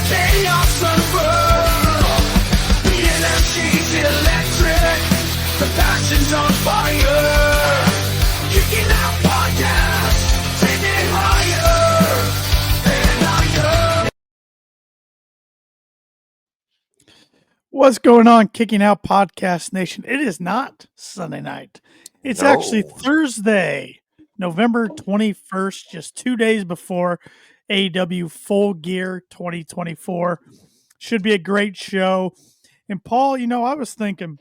chaos unfurled. The energy's electric, the passion's on fire. Kicking out podcasts, take it higher and higher. What's going on, Kicking Out Podcast Nation? It is not Sunday night. It's actually Thursday, November 21st, just 2 days before AEW Full Gear 2024. Should be a great show. And Paul, I was thinking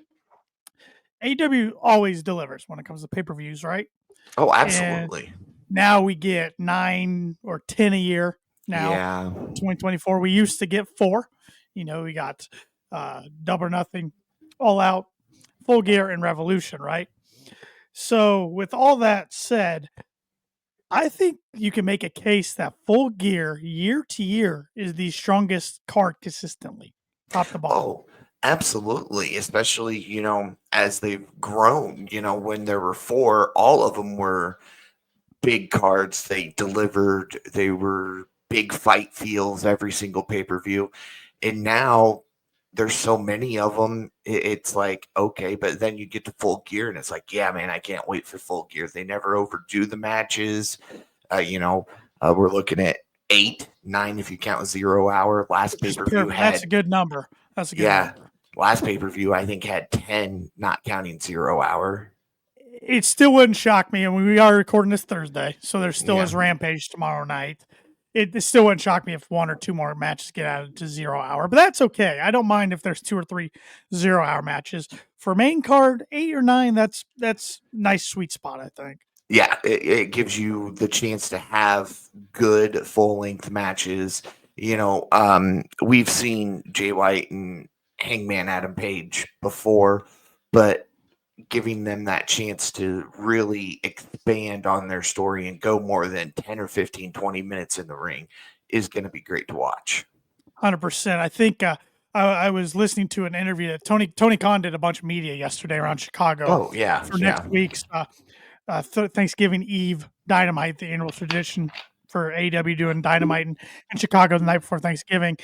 AEW always delivers when it comes to pay-per-views, right? Oh, absolutely. And now we get 9 or 10 a year now. Yeah. 2024. We used to get 4. We got Double or Nothing, All Out, Full Gear, and Revolution, right? So with all that said, I think you can make a case that Full Gear, year to year, is the strongest card consistently, top to bottom. Oh, absolutely. Especially, as they've grown, when there were 4, all of them were big cards. They delivered. They were big fight feels every single pay-per-view. And now there's so many of them. It's like, okay, but then you get to Full Gear and it's like, yeah, man, I can't wait for Full Gear. They never overdo the matches. We're looking at 8, 9 if you count 0 hour. Last pay-per-view had, that's a good number. That's a good number. Last pay-per-view I think had 10, not counting 0 hour. It still wouldn't shock me, and we are recording this Thursday, so there still is Rampage tomorrow night. It still wouldn't shock me if 1 or 2 more matches get added to 0 hour, but that's okay. I don't mind if there's 2 or 3 0 hour matches. For main card, 8 or 9, that's nice sweet spot, I think. Yeah, it gives you the chance to have good full-length matches. We've seen Jay White and Hangman Adam Page before, but giving them that chance to really expand on their story and go more than 10 or 15, 20 minutes in the ring is going to be great to watch. 100%. I think I was listening to an interview that Tony Khan did a bunch of media yesterday around Chicago. Oh, yeah. For next week's Thanksgiving Eve Dynamite, the annual tradition for AEW doing Dynamite in Chicago the night before Thanksgiving.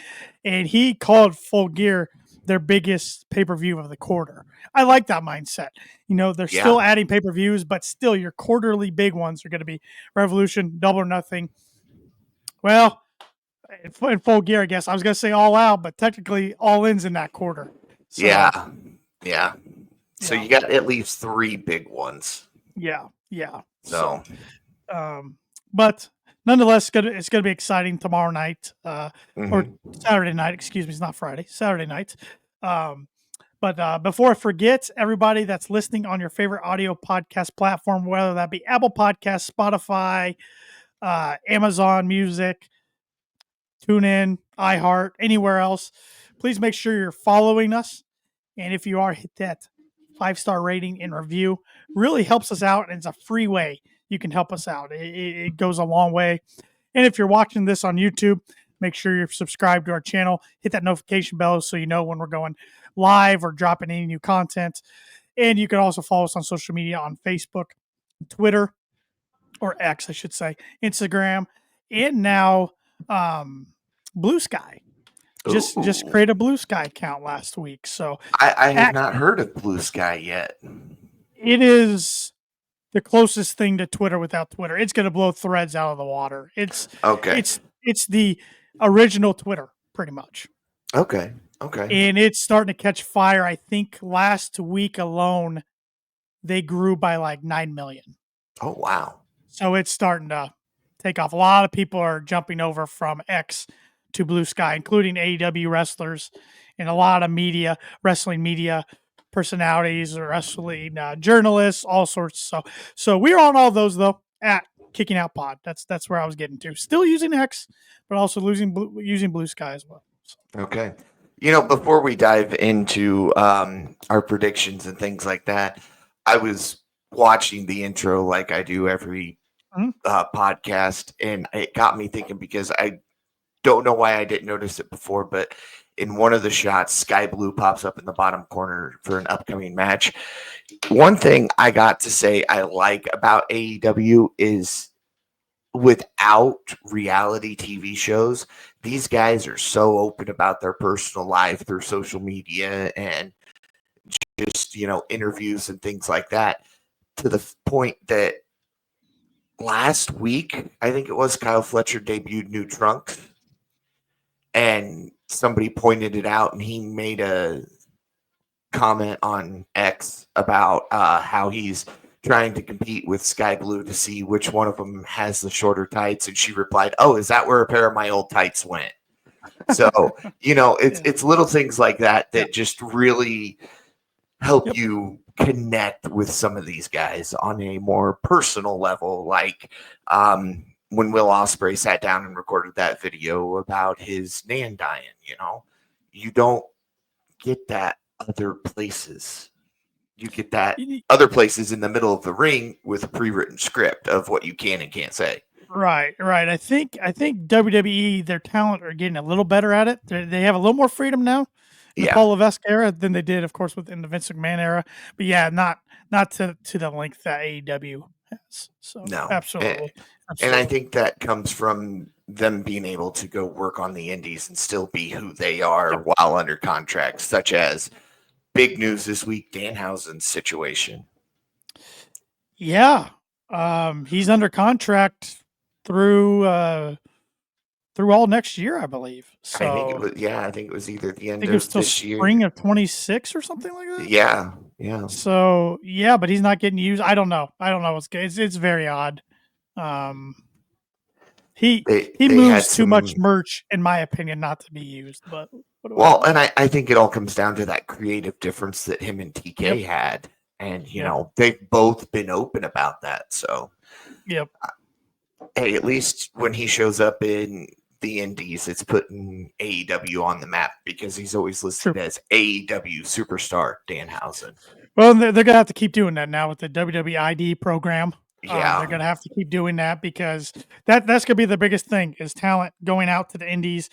And he called Full Gear their biggest pay-per-view of the quarter. I like that mindset. They're still adding pay-per-views, but still your quarterly big ones are going to be Revolution, Double or Nothing. Well, in Full Gear, I guess I was going to say All Out, but technically All In's in that quarter. So, yeah. So you got at least 3 big ones. Yeah. So but nonetheless, it's going to be exciting tomorrow night, or Saturday night. Excuse me, it's not Friday. Saturday night. But before I forget, everybody that's listening on your favorite audio podcast platform, whether that be Apple Podcasts, Spotify, Amazon Music, TuneIn, iHeart, anywhere else, please make sure you're following us. And if you are, hit that 5-star rating and review. Really helps us out, and it's a free way you can help us out. It goes a long way. And if you're watching this on YouTube, make sure you're subscribed to our channel. Hit that notification bell so you know when we're going live or dropping any new content. And you can also follow us on social media on Facebook, Twitter, or X, I should say, Instagram, and now Blue Sky. Just create a Blue Sky account last week. So I have not heard of Blue Sky yet. It is the closest thing to Twitter without Twitter. It's going to blow Threads out of the water. It's the original Twitter, pretty much. Okay. And it's starting to catch fire. I think last week alone, they grew by like 9 million. Oh, wow. So it's starting to take off. A lot of people are jumping over from X to Blue Sky, including AEW wrestlers and a lot of wrestling media personalities, wrestling journalists, all sorts. So we're on all those though at Kicking Out Pod. That's where I was getting to. Still using X, but also using Blue Sky as well. So. Okay. Before we dive into our predictions and things like that, I was watching the intro like I do every podcast, and it got me thinking because I don't know why I didn't notice it before, but in one of the shots, Sky Blue pops up in the bottom corner for an upcoming match. One thing I got to say I like about AEW is without reality TV shows, these guys are so open about their personal life through social media and just, interviews and things like that, to the point that last week, I think it was, Kyle Fletcher debuted new trunks, and somebody pointed it out, and he made a comment on X about how he's trying to compete with Sky Blue to see which one of them has the shorter tights, and she replied, "Oh, is that where a pair of my old tights went?" So, it's little things like that just really help you connect with some of these guys on a more personal level. Like when Will Ospreay sat down and recorded that video about his nan dying, you don't get that other places. You get that other places in the middle of the ring with a pre-written script of what you can and can't say. Right. I think WWE, their talent are getting a little better at it. They have a little more freedom now in the Paul Levesque era than they did, of course, within the Vince McMahon era. But yeah, not to the length that AEW has. So no, absolutely. And I think that comes from them being able to go work on the indies and still be who they are while under contract, such as big news this week, Danhausen's situation. Yeah. He's under contract through all next year, I believe. So I think it was either the end of this year, spring of 26 or something like that. Yeah. So but he's not getting used. I don't know what's good. It's very odd. He moves too much merch, in my opinion, not to be used. But and I think it all comes down to that creative difference that him and TK had, and they've both been open about that. So, hey, at least when he shows up in the indies, it's putting AEW on the map, because he's always listed as AEW superstar Danhausen. Well, they're gonna have to keep doing that now with the WWID program. Yeah, they're gonna have to keep doing that, because that's gonna be the biggest thing, is talent going out to the indies,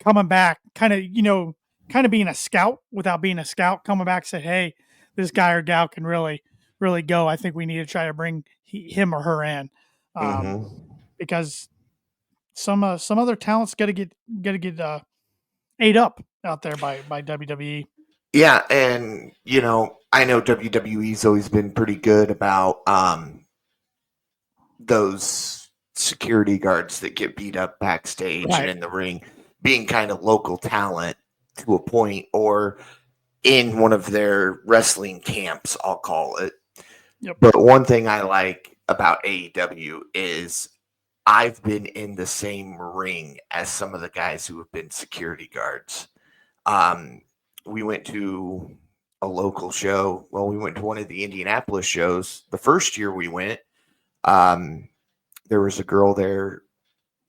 coming back, kind of being a scout without being a scout, coming back, say, hey, this guy or gal can really go. I think we need to try to bring him or her in, because some other talents got to get ate up out there by WWE. Yeah, and I know WWE's always been pretty good about those security guards that get beat up backstage and in the ring being kind of local talent to a point, or in one of their wrestling camps, I'll call it. But one thing I like about AEW is I've been in the same ring as some of the guys who have been security guards. We went to a local show. Well, we went to one of the Indianapolis shows. The first year we went, there was a girl there,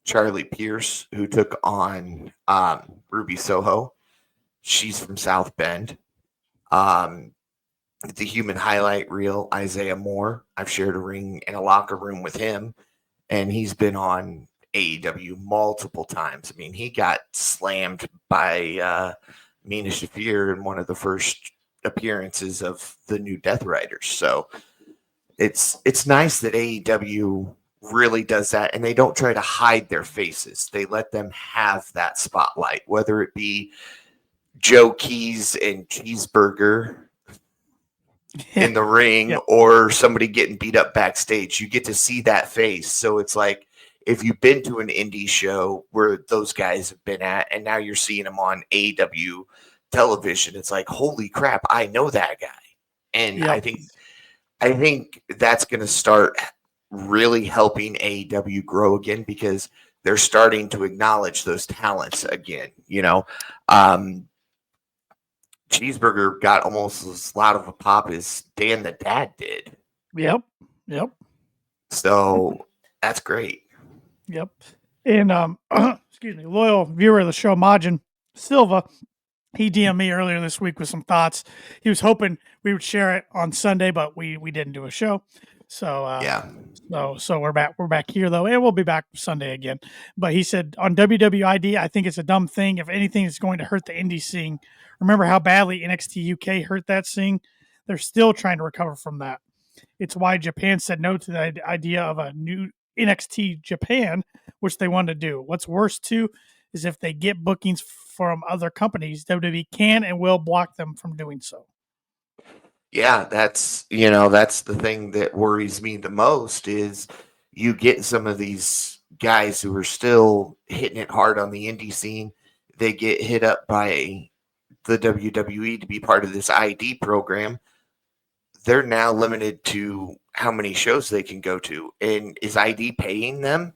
Charlie Pierce, who took on Ruby Soho. She's from South Bend. The human highlight reel, Isaiah Moore. I've shared a ring in a locker room with him, and he's been on AEW multiple times. I mean, he got slammed by Mina Shafir in one of the first appearances of the new Death Riders. So it's nice that AEW really does that, and they don't try to hide their faces. They let them have that spotlight, whether it be Joe Keys and Cheeseburger in the ring or somebody getting beat up backstage. You get to see that face. So it's like, if you've been to an indie show where those guys have been at, and now you're seeing them on AEW television, it's like, holy crap, I know that guy. And I think that's going to start really helping AEW grow again, because they're starting to acknowledge those talents again. Cheeseburger got almost as loud of a pop as Dan the Dad did. Yep. So that's great. Yep. And excuse me, loyal viewer of the show, Majin Silva, he DM'd me earlier this week with some thoughts. He was hoping we would share it on Sunday, but we didn't do a show. So so we're back here though, and we'll be back Sunday again. But he said on WWID, I think it's a dumb thing. If anything is going to hurt the indie scene, remember how badly NXT UK hurt that scene? They're still trying to recover from that. It's why Japan said no to the idea of a new NXT Japan, which they want to do. What's worse too is if they get bookings from other companies, WWE can and will block them from doing so. Yeah, that's that's the thing that worries me the most is you get some of these guys who are still hitting it hard on the indie scene. They get hit up by the WWE to be part of this ID program. They're now limited to how many shows they can go to. And is ID paying them?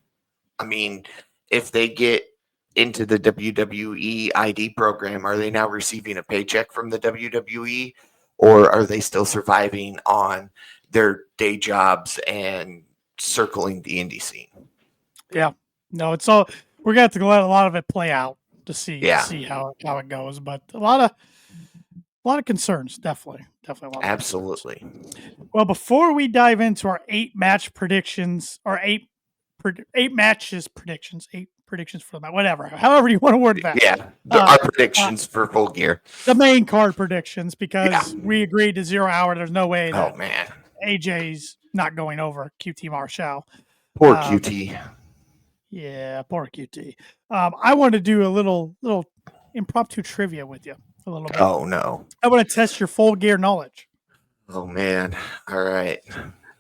I mean, if they get into the WWE ID program, are they now receiving a paycheck from the WWE, or are they still surviving on their day jobs and circling the indie scene? Yeah, no, it's all we're gonna have to let a lot of it play out to see Yeah. how it goes. But a lot of concerns, definitely a lot of concerns. Absolutely. Well, before we dive into our 8-match predictions, or eight matches predictions, 8 predictions for the match, whatever, however you want to word that. Yeah, our predictions for Full Gear. The main card predictions, because Yeah. we agreed to 0 hour. There's no way that Oh man, AJ's not going over QT Marshall. poor QT. Yeah, poor QT. I want to do a little impromptu trivia with you a little bit. Oh no. I want to test your Full Gear knowledge. Oh man. All right.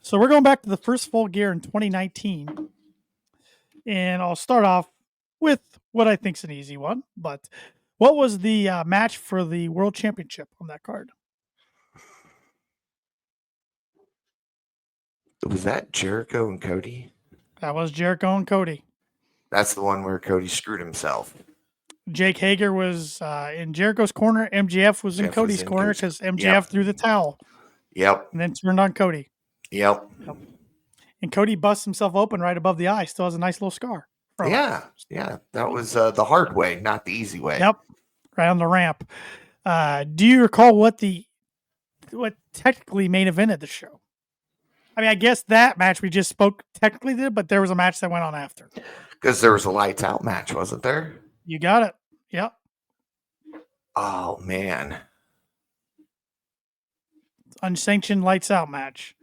So we're going back to the first Full Gear in 2019. And I'll start off with what I think is an easy one. But what was the match for the World Championship on that card? Was that Jericho and Cody? That was Jericho and Cody. That's the one where Cody screwed himself. Jake Hager was in Jericho's corner. MJF was in Cody's corner because MJF threw the towel. Yep. And then turned on Cody. Yep. And Cody busts himself open right above the eye. Still has a nice little scar. Yeah. Yeah. That was the hard way, not the easy way. Yep. Right on the ramp. Do you recall what technically main evented the show? I mean, I guess that match we just spoke technically did, but there was a match that went on after. Because there was a lights out match, wasn't there? You got it. Yep. Oh man. Unsanctioned lights out match.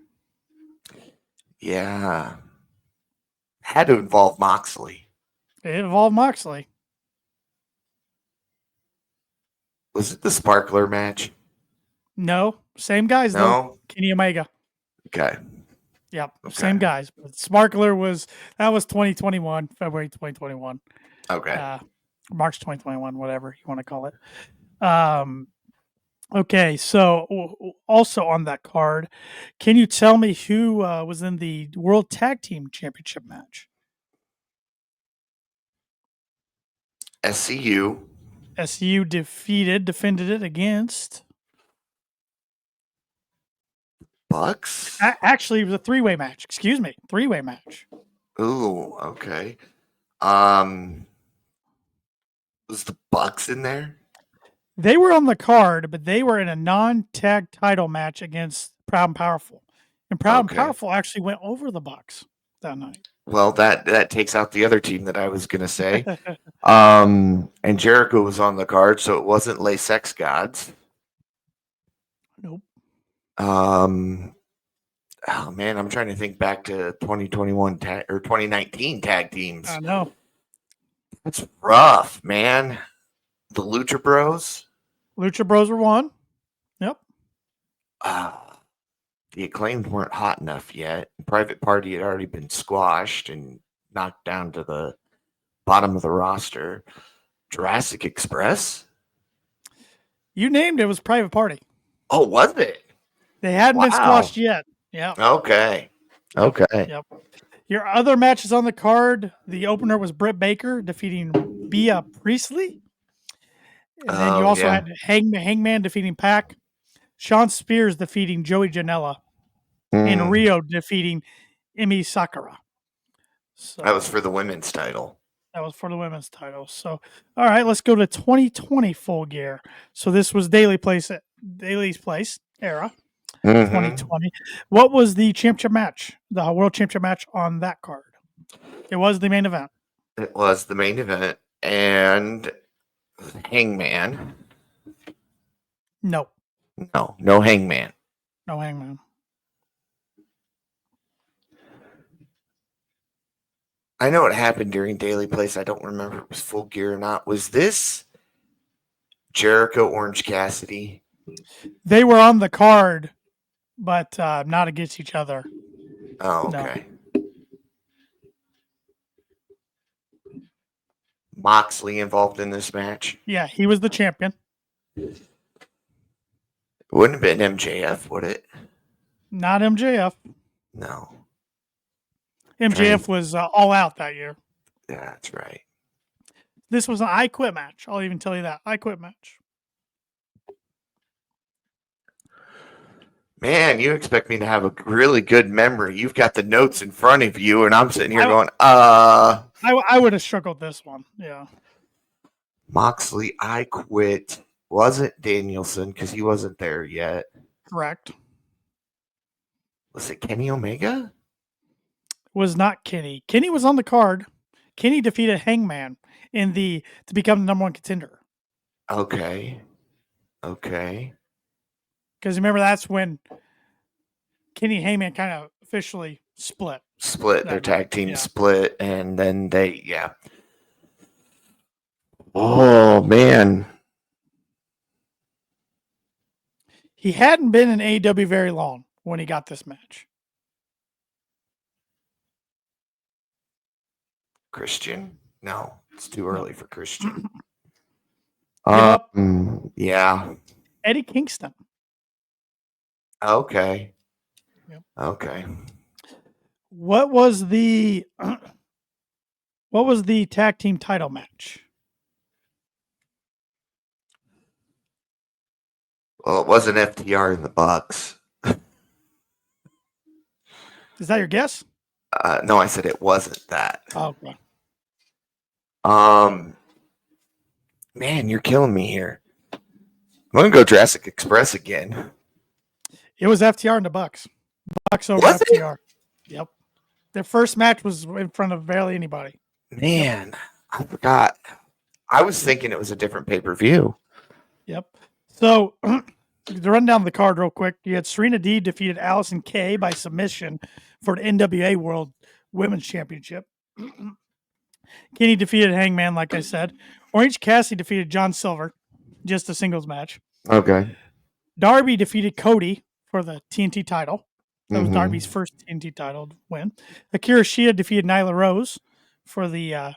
Yeah. Had to involve Moxley. It involved Moxley. Was it the Sparkler match? No. Same guys, though. Kenny Omega. Okay. Yep. Okay. Same guys. But Sparkler was 2021, February 2021. Okay. March 2021, whatever you want to call it. Okay, so also on that card, can you tell me who was in the World Tag Team Championship match? SCU. SCU defended it against Bucks? Actually, it was a 3-way match. Excuse me, 3-way match. Ooh, okay. Was the Bucks in there? They were on the card, but they were in a non-tag title match against Proud and Powerful. And Proud and Powerful actually went over the Bucks that night. Well, that takes out the other team that I was going to say. And Jericho was on the card, so it wasn't Les Sex Gods. Nope. Oh man, I'm trying to think back to 2021 or 2019 tag teams. I know. That's rough, man. The Lucha Bros. Lucha Bros were one. Yep. The Acclaimed weren't hot enough yet. Private Party had already been squashed and knocked down to the bottom of the roster. Jurassic Express? You named it. It was Private Party. Oh, was it? They hadn't been squashed yet. Yeah. Okay. Yep. Your other matches on the card, the opener was Britt Baker defeating Bea Priestley. And then you also had Hangman defeating Pac. Sean Spears defeating Joey Janela. And Rio defeating Emi Sakura. So that was for the women's title. That was for the women's title. So, all right, let's go to 2020 Full Gear. So this was Daily's Place era. 2020. What was the championship match, the World Championship match on that card? It was the main event. It was the main event. And Hangman. No. No Hangman. No Hangman. I know it happened during Daily Place. I don't remember if it was Full Gear or not. Was this Jericho Orange Cassidy? They were on the card, but not against each other. Oh, No. okay. Moxley involved in this match. Yeah, he was the champion. It wouldn't have been MJF, would it? Not MJF. No. MJF was all out that year. Yeah, that's right. This was an I Quit match. I'll even tell you that. I Quit match. Man, you expect me to have a really good memory. You've got the notes in front of you, and I'm sitting here going, I would have struggled this one. Yeah. Moxley, I Quit. Wasn't Danielson because he wasn't there yet. Correct. Was it Kenny Omega? Was not Kenny. Kenny was on the card. Kenny defeated Hangman to become the number one contender. Okay. Because remember, that's when Kenny and Hangman kind of officially split. Their tag team split, and then Oh, man. He hadn't been in AEW very long when he got this match. Christian? No, it's too early for Christian. Give up. Yeah. Eddie Kingston. Okay. Yep. Okay. What was the tag team title match? Well, it wasn't FTR in the Bucks. Is that your guess? No, I said it wasn't that. Oh, okay. Man, you're killing me here. I'm gonna go Jurassic Express again. It was FTR and the Bucks. Bucks over Was FTR. Yep. Their first match was in front of barely anybody. Man, I forgot. I was thinking it was a different pay-per-view. Yep. So to run down the card real quick, you had Serena Deeb defeated Allison Kay by submission for the NWA World Women's Championship. Kenny defeated Hangman, like I said. Orange Cassidy defeated John Silver, just a singles match. Okay. Darby defeated Cody for the TNT title. That was Darby's first TNT title win. Akira Shida defeated Nyla Rose for the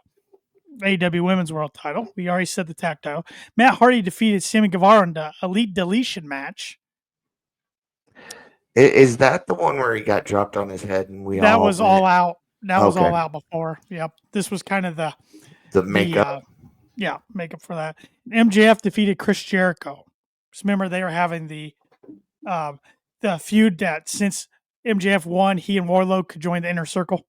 AEW Women's World title. We already said the tag title. Matt Hardy defeated Sammy Guevara in the Elite Deletion match. Is that the one where he got dropped on his head and that was all out? That was all out before. Yep. This was kind of the makeup. Makeup for that. MJF defeated Chris Jericho. Just remember, they were having the feud that since MJF won, he and Warlow could join the Inner Circle.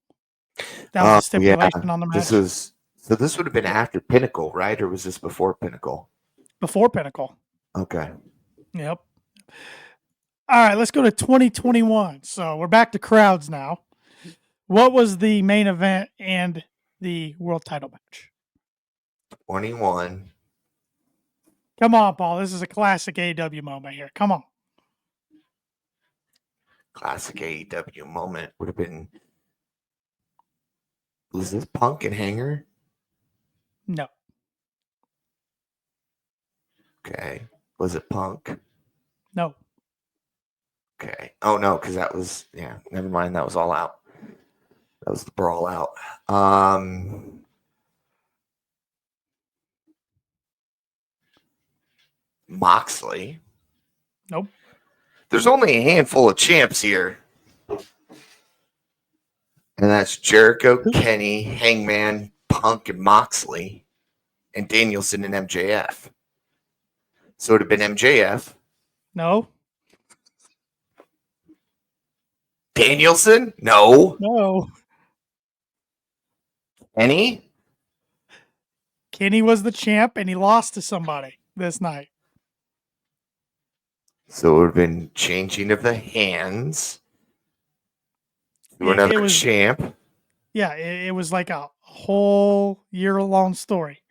That was a stipulation on the match. This would have been after Pinnacle, right? Or was this before Pinnacle? Before Pinnacle. Okay. Yep. All right, let's go to 2021. So we're back to crowds now. What was the main event and the world title match? 21. Come on, Paul. This is a classic AEW moment here. Come on. Classic AEW moment would have been. Was this Punk and Hanger? No. Okay. Was it Punk? No. Okay. Oh, no, because that was, never mind. That was all out. That was the brawl out. Moxley. Nope. There's only a handful of champs here. And that's Jericho, Kenny, Hangman, Punk, and Moxley, and Danielson and MJF. So it would have been MJF. No. Danielson? No. No. Kenny? Kenny was the champ, and he lost to somebody this night. So it would have been changing of the hands to another champ. Yeah, it was like a whole year-long story.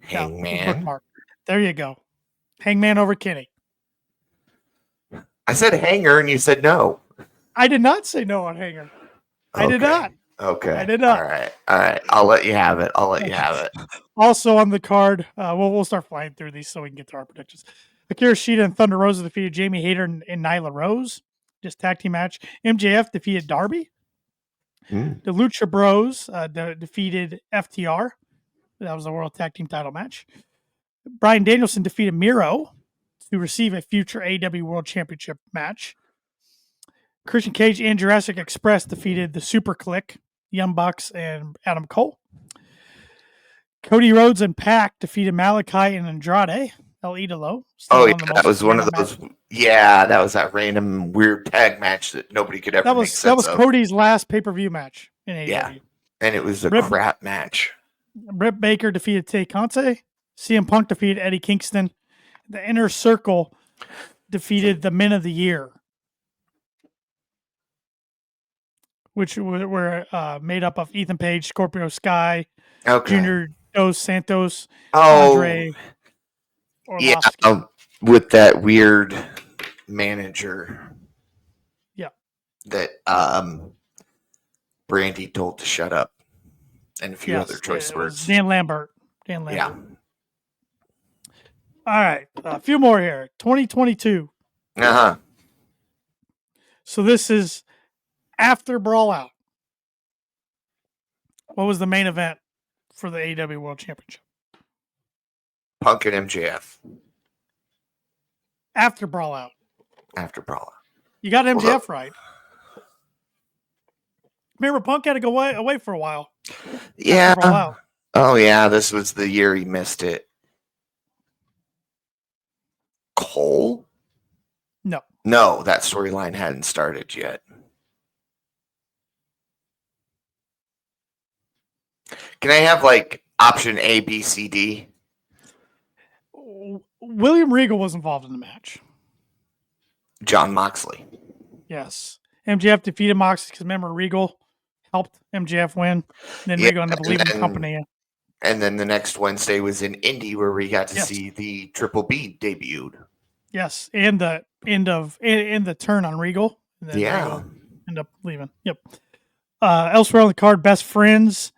Hangman. Yeah, there you go. Hangman over Kenny. I said Hanger, and you said no. I did not say no on Hanger. I did not. Okay. I did not. All right. I'll let you have it. I'll let you have it. Also on the card, we'll start flying through these so we can get to our predictions. Akira Shida and Thunder Rosa defeated Jamie Hayter and Nyla Rose. Just tag team match. MJF defeated Darby. Mm. The Lucha Bros defeated FTR. That was the World Tag Team Title match. Bryan Danielson defeated Miro to receive a future AEW World Championship match. Christian Cage and Jurassic Express defeated the Super Click, Young Bucks, and Adam Cole. Cody Rhodes and Pac defeated Malachi and Andrade. El Idolo. Oh, yeah, that was one of those. Yeah, that was that random weird tag match that nobody could ever make sense of. That was Cody's last pay-per-view match in AEW. Yeah, and it was a crap match. Britt Baker defeated Tay Conte. CM Punk defeated Eddie Kingston. The Inner Circle defeated the Men of the Year, which were made up of Ethan Page, Scorpio Sky, Junior Dos Santos, Andre. Yeah, with that weird manager. Yeah. That Brandy told to shut up, and a few other choice words. Dan Lambert. Yeah. All right, a few more here. 2022. So this is after Brawl Out. What was the main event for the AEW World Championship? Punk and MJF. After Brawl Out. You got MJF right. Remember, Punk had to go away for a while. Yeah. Oh, yeah. This was the year he missed it. Cole? No, that storyline hadn't started yet. Can I have option A, B, C, D? William Regal was involved in the match. John Moxley. Yes. MJF defeated Moxley because remember, Regal helped MJF win. And then Regal ended up leaving the company. And then the next Wednesday was in Indy where we got to see the Triple B debuted. Yes. And the end of the turn on Regal. And then Regal ended up leaving. Yep. Elsewhere on the card, Best Friends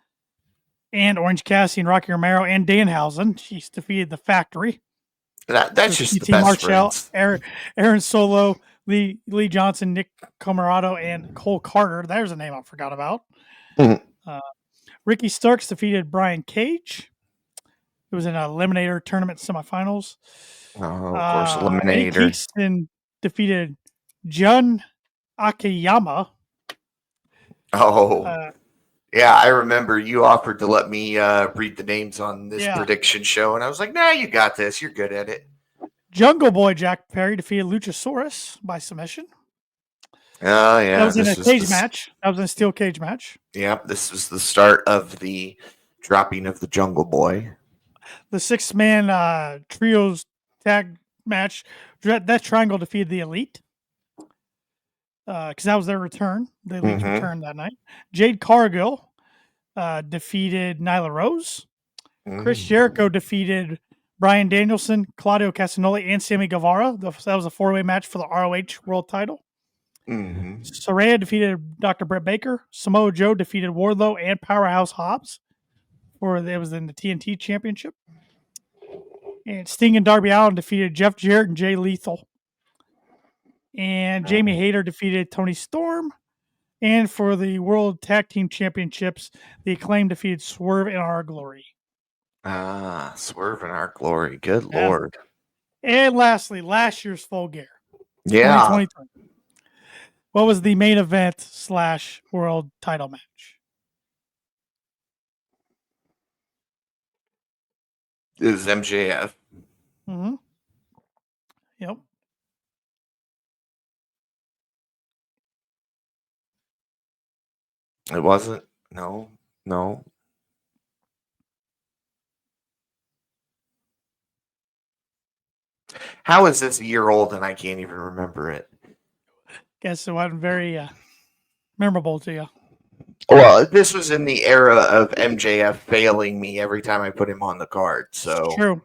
and Orange Cassidy and Rocky Romero and Danhausen. She's defeated the Factory. That's just the Best Marshall, Friends. Aaron Solo, Lee Johnson, Nick Comoroto, and Cole Carter. There's a name I forgot about. Ricky Starks defeated Brian Cage. It was an Eliminator tournament semifinals. Oh, of course, Eliminator. Eddie Kingston defeated Jun Akiyama. Yeah, I remember you offered to let me read the names on this prediction show, and I was like, nah, you got this. You're good at it. Jungle Boy Jack Perry defeated Luchasaurus by submission. Oh, yeah. That was in a cage match. That was in a steel cage match. Yeah, this was the start of the dropping of the Jungle Boy. The 6-man trios tag match. That triangle defeated the Elite. Because that was their return. The Elite's return that night. Jade Cargill defeated Nyla Rose. Chris Jericho defeated Bryan Danielson, Claudio Castagnoli, and Sammy Guevara. That was a 4-way match for the ROH World Title. Saraya defeated Dr. Britt Baker. Samoa Joe defeated Wardlow and Powerhouse Hobbs. It was in the TNT Championship. And Sting and Darby Allin defeated Jeff Jarrett and Jay Lethal. And Jamie Hayter defeated Tony Storm. And for the World Tag Team Championships, the Acclaim defeated Swerve in Our Glory. Swerve in Our Glory. Good Lord. And lastly, last year's Full Gear. Yeah. 2023. What was the main event / world title match? It was MJF. Yep. It wasn't. No. How is this a year old and I can't even remember it? Guess it wasn't very memorable to you. Well, this was in the era of MJF failing me every time I put him on the card. So it's true.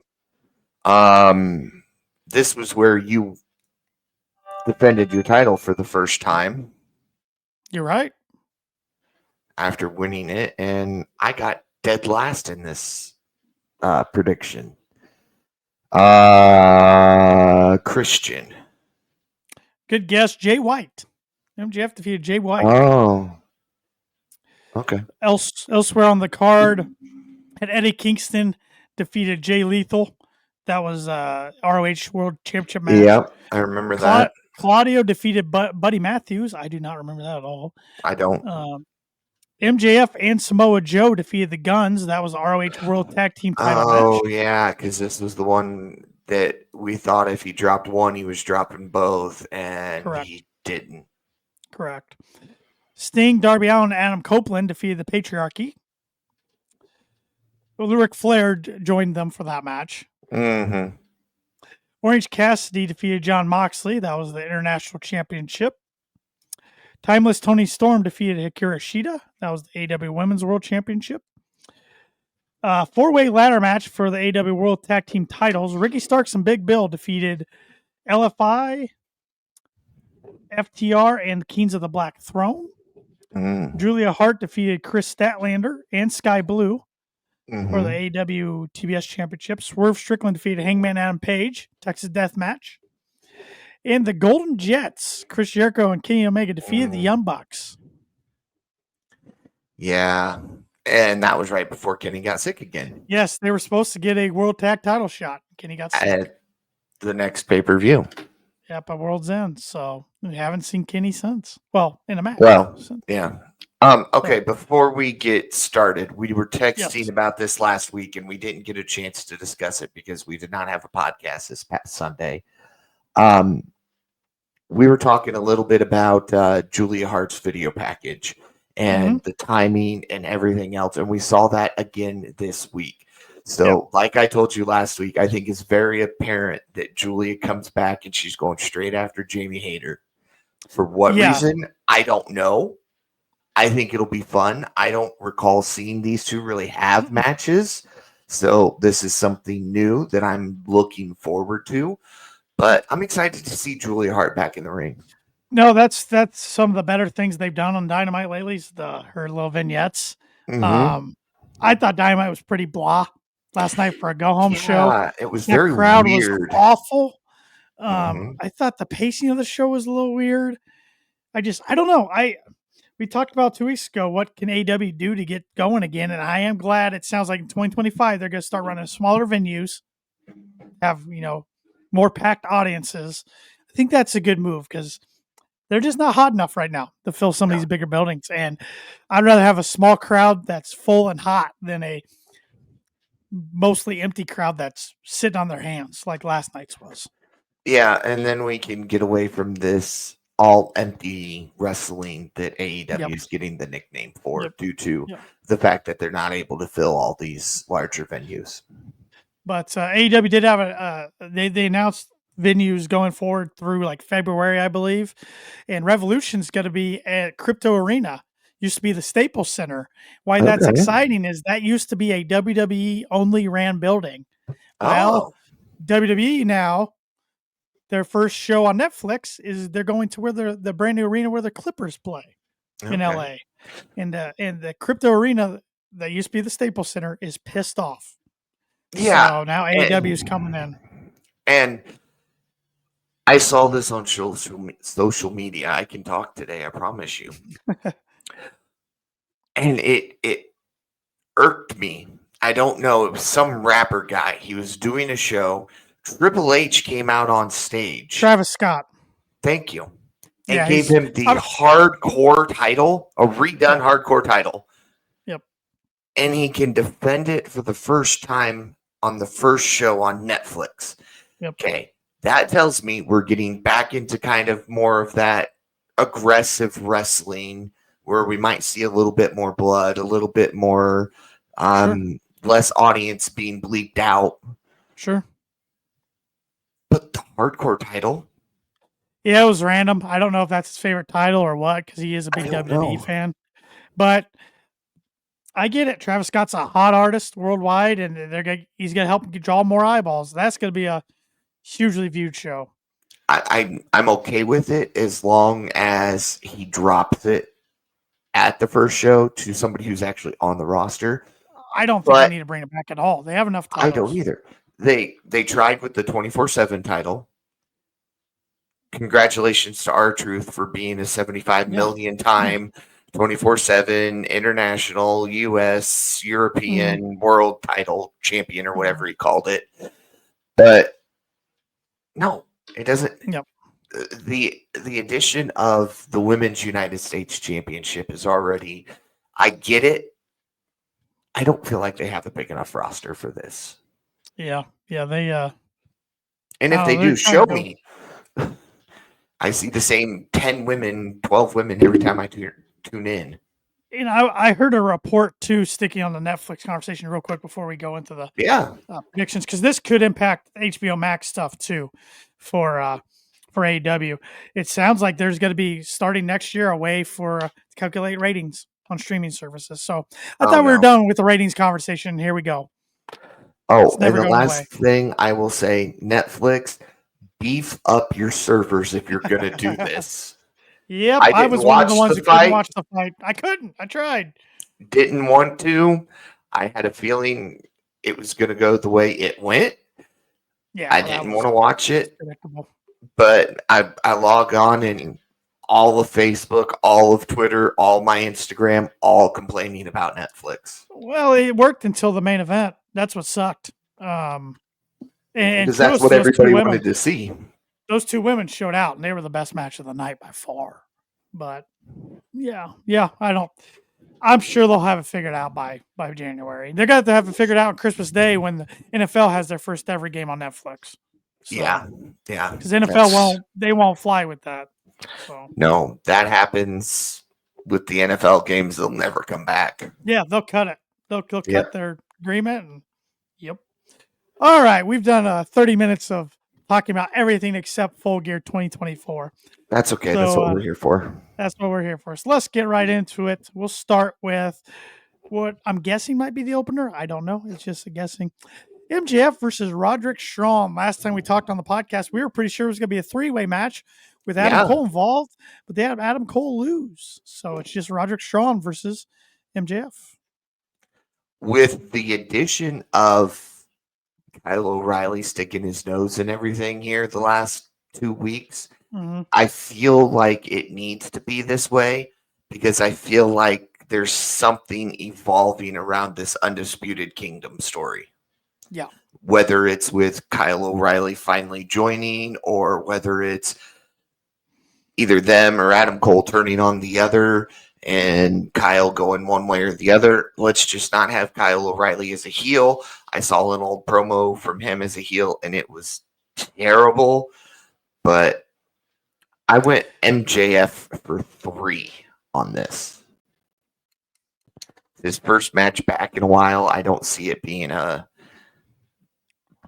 This was where you defended your title for the first time. You're right. after winning it, and I got dead last in this prediction. Christian. Good guess, Jay White. MJF defeated Jay White. Oh, okay. Elsewhere on the card, and Eddie Kingston defeated Jay Lethal. That was ROH World Championship match. Yep, I remember that. Claudio defeated Buddy Matthews. I do not remember that at all. I don't. MJF and Samoa Joe defeated the Guns. That was ROH World Tag Team title match. Oh, yeah, because this was the one that we thought if he dropped one, he was dropping both, and Correct. he didn't. Correct. Sting, Darby Allin, and Adam Copeland defeated the Patriarchy. Ric Flair joined them for that match. Mm-hmm. Orange Cassidy defeated John Moxley. That was the International Championship. Timeless Tony Storm defeated Hikaru Shida. That was the AEW Women's World Championship. Four-way ladder match for the AEW World Tag Team titles. Ricky Starks and Big Bill defeated LFI, FTR, and Kings of the Black Throne. Julia Hart defeated Chris Statlander and Sky Blue for the AEW TBS Championship. Swerve Strickland defeated Hangman Adam Page, Texas Death Match. And the Golden Jets, Chris Jericho and Kenny Omega defeated the Young Bucks. Yeah, and that was right before Kenny got sick again. Yes, they were supposed to get a World Tag title shot. Kenny got sick. At the next pay-per-view. Yep, at World's End. So we haven't seen Kenny since. Well, in a match. Well, yeah. Okay, before we get started, we were texting about this last week, and we didn't get a chance to discuss it because we did not have a podcast this past Sunday. We were talking a little bit about Julia Hart's video package and the timing and everything else, and we saw that again this week. So, like I told you last week, I think it's very apparent that Julia comes back and she's going straight after Jamie Hayter. For what reason? I don't know. I think it'll be fun. I don't recall seeing these two really have matches. So this is something new that I'm looking forward to. But I'm excited to see Julia Hart back in the ring. No, that's some of the better things they've done on Dynamite lately is her little vignettes. I thought Dynamite was pretty blah last night for a go-home show. It was that very crowd weird. was awful. I thought the pacing of the show was a little weird. I don't know. We talked about 2 weeks ago, what can AEW do to get going again? And I am glad it sounds like in 2025, they're going to start running smaller venues, have, more packed audiences. I think that's a good move because they're just not hot enough right now to fill some of these bigger buildings. And I'd rather have a small crowd that's full and hot than a mostly empty crowd that's sitting on their hands like last night's was. Yeah, and then we can get away from this all empty wrestling that AEW is getting the nickname for due to the fact that they're not able to fill all these larger venues. But AEW did have they announced venues going forward through like February, I believe. And Revolution's going to be at Crypto Arena. Used to be the Staples Center. Why that's exciting is that used to be a WWE only ran building. Well, WWE now, their first show on Netflix is they're going to where the brand new arena where the Clippers play in LA. And the Crypto Arena that used to be the Staples Center is pissed off. Yeah. So now AEW is coming in. And I saw this on social media. I can talk today, I promise you. And it irked me. I don't know. It was some rapper guy. He was doing a show. Triple H came out on stage. Travis Scott. Thank you. And gave him the hardcore title, a redone hardcore title. Yep. And he can defend it for the first time on the first show on Netflix. Yep. Okay. That tells me we're getting back into kind of more of that aggressive wrestling where we might see a little bit more blood, a little bit more less audience being bleeped out. Sure. But the hardcore title? Yeah, it was random. I don't know if that's his favorite title or what, because he is a big WWE fan. But I get it. Travis Scott's a hot artist worldwide, and he's going to help draw more eyeballs. That's going to be a hugely viewed show. I'm okay with it as long as he drops it at the first show to somebody who's actually on the roster. I don't think they But need to bring it back at all. They have enough I don't titles. either. They tried with the 24/7 title. Congratulations to R-Truth for being a 75 Yeah. million time 24/7 international US European world title champion or whatever he called it. But no, it doesn't. Yep. The addition of the Women's United States Championship is already, I get it. I don't feel like they have a big enough roster for this. Yeah. They And if Oh, they they're do, trying to show go. me. I see the same 10 women, 12 women every time I tune in. I heard a report too, sticking on the Netflix conversation real quick before we go into the Yeah. predictions, because this could impact HBO Max stuff too for AEW. It sounds like there's going to be, starting next year, a way for to calculate ratings on streaming services. So I thought we were done with the ratings conversation. Here we go. Oh, It's never and the going last thing I will say, Netflix, beef up your servers if you're going to do this. Yep, I I didn't was one of the watch ones the who couldn't fight. watch the fight. I couldn't. I tried. Didn't want to. I had a feeling it was going to go the way it went. Yeah, I that didn't was want to watch it, predictable. but I log on and all of Facebook, all of Twitter, all my Instagram, all complaining about Netflix. Well, it worked until the main event. That's what sucked. And Because that's kudos what to those two everybody women. wanted to see. Those two women showed out, and they were the best match of the night by far. But yeah, I'm sure they'll have it figured out by January. They're going to have it figured out on Christmas Day when the NFL has their first ever game on Netflix. So, Yeah. because NFL won't fly with that. So No, that happens with the NFL games. They'll never come back. yeah, they'll cut it. They'll cut their agreement. And yep. All right, we've done 30 minutes of talking about everything except Full Gear 2024. That's okay. So, That's what we're here for. That's what we're here for. So let's get right into it. We'll start with what I'm guessing might be the opener. I don't know. It's just a guessing. MJF versus Roderick Strong. Last time we talked on the podcast, we were pretty sure it was going to be a three-way match with Adam Cole involved, but they had Adam Cole lose. So it's just Roderick Strong versus MJF. With the addition of Kyle O'Reilly sticking his nose in everything here the last 2 weeks, I feel like it needs to be this way because I feel like there's something evolving around this Undisputed Kingdom story. Yeah. Whether it's with Kyle O'Reilly finally joining or whether it's either them or Adam Cole turning on the other and Kyle going one way or the other. Let's just not have Kyle O'Reilly as a heel. I saw an old promo from him as a heel and it was terrible, but I went MJF for 3 on this. His first match back in a while. I don't see it being a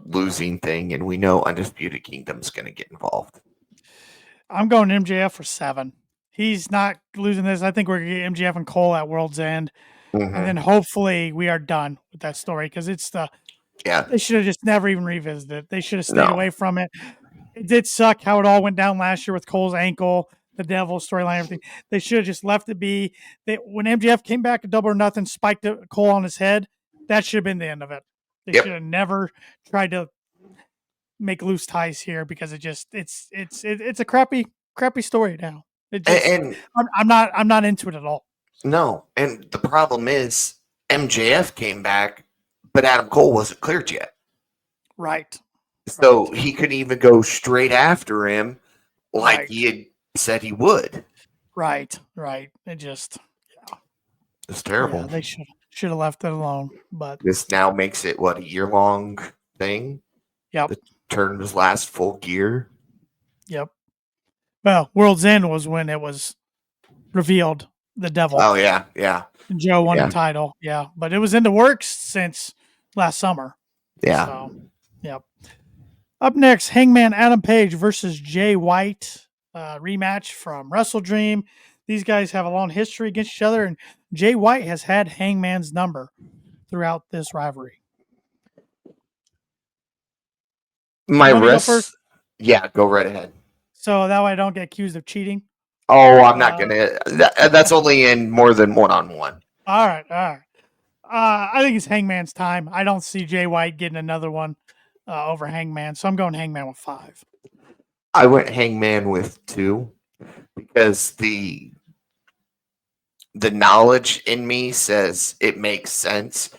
losing thing, and we know Undisputed Kingdom's going to get involved. I'm going MJF for 7. He's not losing this. I think we're going to get MJF and Cole at World's End. And then hopefully we are done with that story because it's they should have just never even revisited it. They should have stayed away from it. It did suck how it all went down last year with Cole's ankle, the Devil storyline, everything. They should have just left it be. When MJF came back at Double or Nothing, spiked Cole on his head, that should have been the end of it. They should have never tried to make loose ties here because it's a crappy story now. I'm not into it at all. No, and the problem is MJF came back, but Adam Cole wasn't cleared yet. Right. So he couldn't even go straight after him like he had said he would. Right. It's terrible. Yeah, they should have left it alone. But this now makes it a year-long thing? Yep. The tournament's last Full Gear. Yep. Well, World's End was when it was revealed the Devil. Oh yeah. And Joe won the title. Yeah, but it was in the works since last summer. Yeah. So, yep. Up next, Hangman Adam Page versus Jay White. Rematch from Wrestle Dream. These guys have a long history against each other, and Jay White has had Hangman's number throughout this rivalry. My wrist. Yeah, go right ahead. So that way I don't get accused of cheating. Oh, I'm not gonna. That's only in more than one-on-one. All right. I think it's Hangman's time. I don't see Jay White getting another one over Hangman, so I'm going Hangman with 5. I went Hangman with 2 because the knowledge in me says it makes sense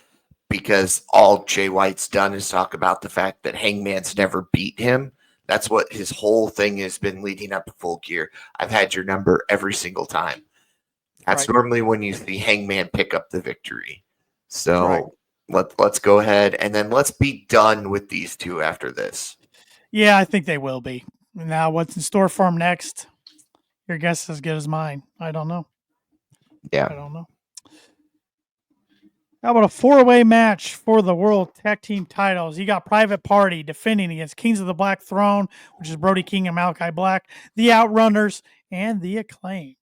because all Jay White's done is talk about the fact that Hangman's never beat him. That's what his whole thing has been leading up to Full Gear. I've had your number every single time. That's Right. normally when you see Hangman pick up the victory. So Correct. let's go ahead and then let's be done with these two after this. Yeah, I think they will be. Now, what's in store for them next? Your guess is as good as mine. I don't know. Yeah. I don't know. How about a 4-way match for the World Tag Team titles? You got Private Party defending against Kings of the Black Throne, which is Brody King and Malachi Black, the Outrunners, and the Acclaimed.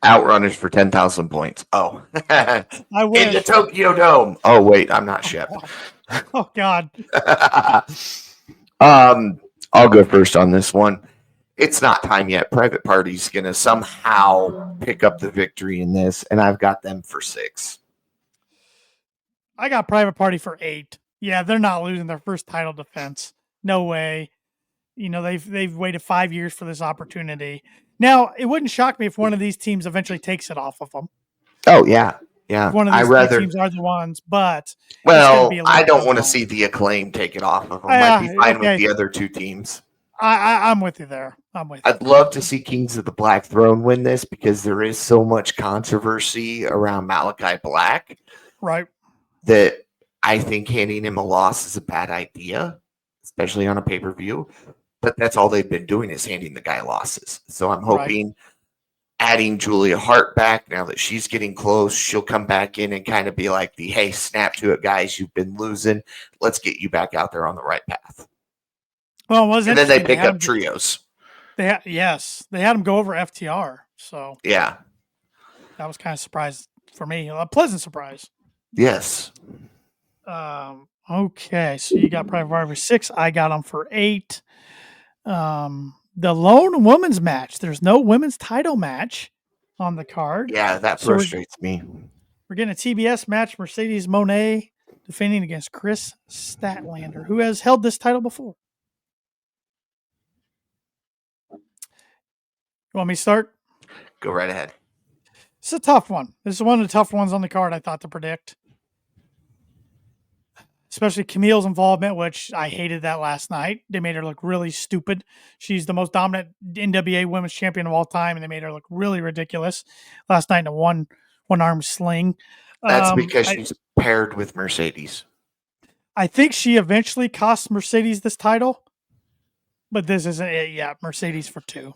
Outrunners for 10,000 points. Oh. I In wish. the Tokyo Dome. Oh, wait, I'm not Shep. Oh, God. I'll go first on this one. It's not time yet. Private Party's going to somehow pick up the victory in this, and I've got them for 6. I got Private Party for 8. Yeah, they're not losing their first title defense. No way. You know, they've waited 5 years for this opportunity. Now, it wouldn't shock me if one of these teams eventually takes it off of them. Oh, yeah. Yeah. If one of these three teams are the ones, but it's going to be a I don't little want to long. see the Acclaim take it off of them. I'd be fine with okay. the other two teams. I'm with you there. I'd love to see Kings of the Black Throne win this because there is so much controversy around Malachi Black. Right. That I think handing him a loss is a bad idea, especially on a pay-per-view. But that's all they've been doing is handing the guy losses. So I'm hoping adding Julia Hart back now that she's getting close, she'll come back in and kind of be like the, hey, snap to it, guys. You've been losing. Let's get you back out there on the right path. Well, it was and then they interesting. pick up trios. They had them go over FTR. So yeah, that was kind of a surprise for me. A pleasant surprise. Yes. Okay, so you got Private Party for 6. I got them for 8. The lone women's match. There's no women's title match on the card. Yeah, that frustrates me. We're getting a TBS match. Mercedes Moné defending against Chris Statlander, who has held this title before. You want me to start? Go right ahead. It's a tough one. This is one of the tough ones on the card, I thought, to predict. Especially Camille's involvement, which I hated that last night. They made her look really stupid. She's the most dominant NWA women's champion of all time, and they made her look really ridiculous last night in a one-arm sling. That's because she's paired with Mercedes. I think she eventually cost Mercedes this title, but this isn't it yet. Mercedes for 2.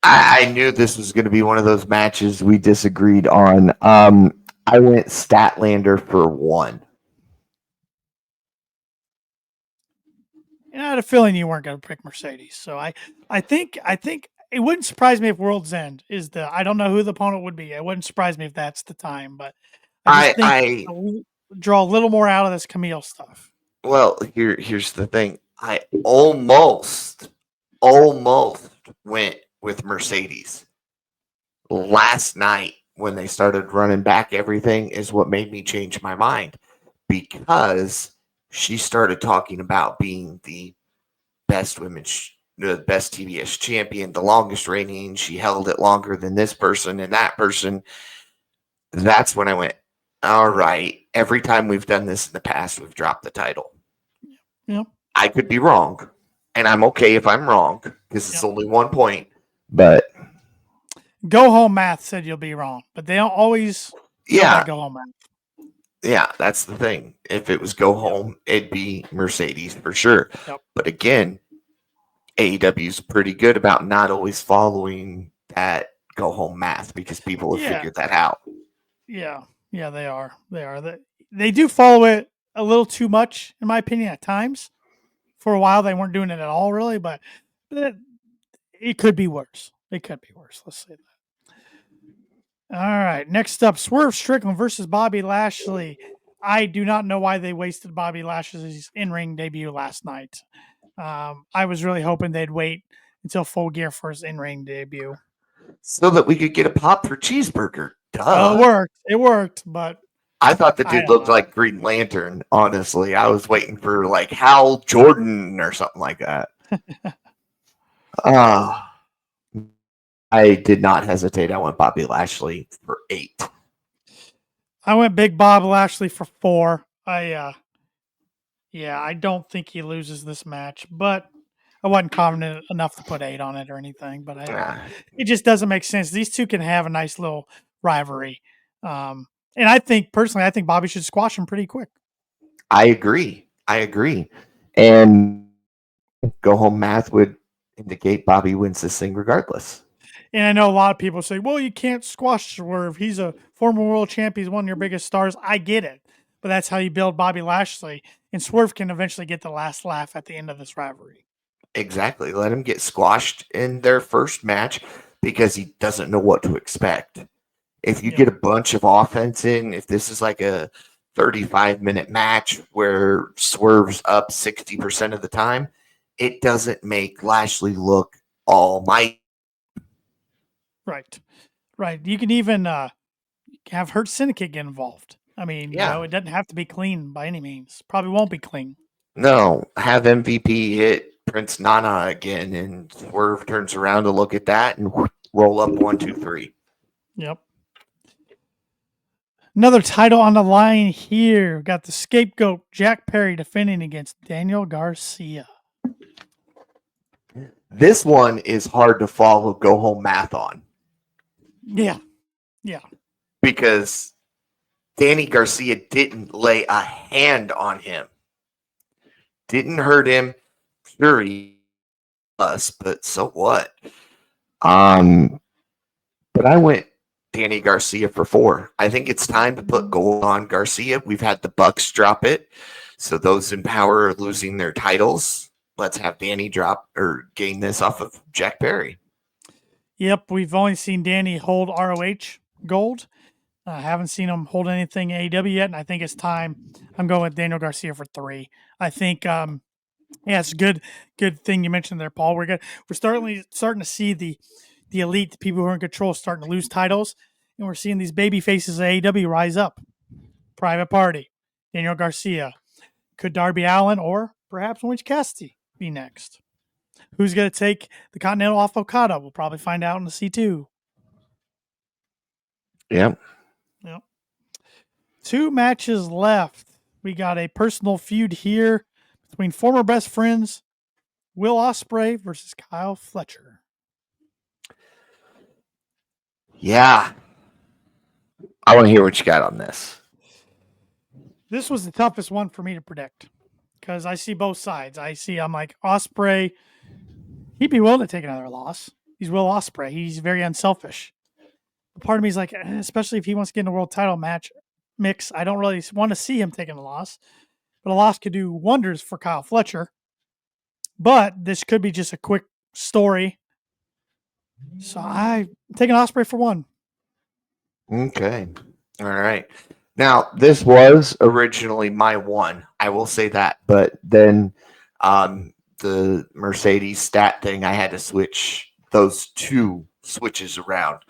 I knew this was going to be one of those matches we disagreed on. I went Statlander for 1. And I had a feeling you weren't going to pick Mercedes. So I think it wouldn't surprise me if World's End is I don't know who the opponent would be. It wouldn't surprise me if that's the time, but I just think I'll draw a little more out of this Camille stuff. Well, here's the thing. I almost went with Mercedes. Last night when they started running back everything is what made me change my mind because she started talking about being the best the best TBS champion, the longest reigning. She held it longer than this person and that person. That's when I went, all right, every time we've done this in the past, we've dropped the title. Yeah. I could be wrong, and I'm okay if I'm wrong because it's only 1 point. But Go Home Math said you'll be wrong, but they don't always go home math. Yeah, that's the thing. If it was go home, it'd be Mercedes for sure. Yep. But again, AEW is pretty good about not always following that go home math because people have figured that out. Yeah, they are. They do follow it a little too much, in my opinion, at times. For a while, they weren't doing it at all, really, but it could be worse. Let's say that. All right, next up, Swerve Strickland versus Bobby Lashley. I do not know why they wasted Bobby Lashley's in-ring debut last night. I was really hoping they'd wait until Full Gear for his in-ring debut. So that we could get a pop for cheeseburger. Well, Duh. it worked. It worked, but I thought the I dude don't looked know. like Green Lantern, honestly. I was waiting for like Hal Jordan or something like that. I did not hesitate. I went Bobby Lashley for 8. I went Big Bob Lashley for 4. I don't think he loses this match, but I wasn't confident enough to put 8 on it or anything. But it just doesn't make sense. These two can have a nice little rivalry, and I think Bobby should squash him pretty quick. I agree. And go home math would indicate Bobby wins this thing regardless. And I know a lot of people say, well, you can't squash Swerve. He's a former world champion. He's one of your biggest stars. I get it. But that's how you build Bobby Lashley. And Swerve can eventually get the last laugh at the end of this rivalry. Exactly. Let him get squashed in their first match because he doesn't know what to expect. If you get a bunch of offense in, if this is like a 35-minute match where Swerve's up 60% of the time, it doesn't make Lashley look almighty. Right. You can even have Hurt Syndicate get involved. I mean, it doesn't have to be clean by any means. Probably won't be clean. No, have MVP hit Prince Nana again, and Swerve turns around to look at that and roll up 1, 2, 3. Yep. Another title on the line here. Got the scapegoat Jack Perry defending against Daniel Garcia. This one is hard to follow go home math on. Yeah. Because Danny Garcia didn't lay a hand on him. Didn't hurt him. Sure, he us, but so what? But I went Danny Garcia for 4. I think it's time to put gold on Garcia. We've had the Bucks drop it. So those in power are losing their titles. Let's have Danny drop or gain this off of Jack Perry. Yep, we've only seen Danny hold ROH gold. I haven't seen him hold anything AEW yet, and I think it's time. I'm going with Daniel Garcia for 3. I think, it's a good thing you mentioned there, Paul. We're starting to see the elite, the people who are in control, starting to lose titles, and we're seeing these baby faces of AEW rise up. Private Party, Daniel Garcia. Could Darby Allin or perhaps Orange Cassidy be next? Who's going to take the Continental off Okada? We'll probably find out in the C2. Yep. 2 matches left. We got a personal feud here between former best friends Will Ospreay versus Kyle Fletcher. Yeah. I want to hear what you got on this. This was the toughest one for me to predict because I see both sides. I'm like, Ospreay, he'd be willing to take another loss. He's Will Ospreay. He's very unselfish. But part of me is like, especially if he wants to get in a world title match mix, I don't really want to see him taking a loss. But a loss could do wonders for Kyle Fletcher. But this could be just a quick story. So I'm taking Ospreay for 1. Okay. All right. Now, this was originally my 1. I will say that. But then the Mercedes stat thing, I had to switch those 2 switches around.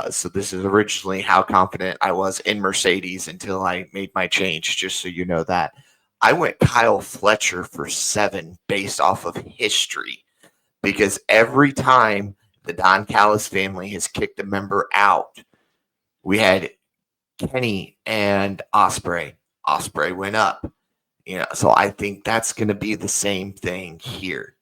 So this is originally how confident I was in Mercedes until I made my change, just so you know that. I went Kyle Fletcher for 7 based off of history, because every time the Don Callis family has kicked a member out, we had Kenny and Ospreay. Ospreay went up. So I think that's going to be the same thing here.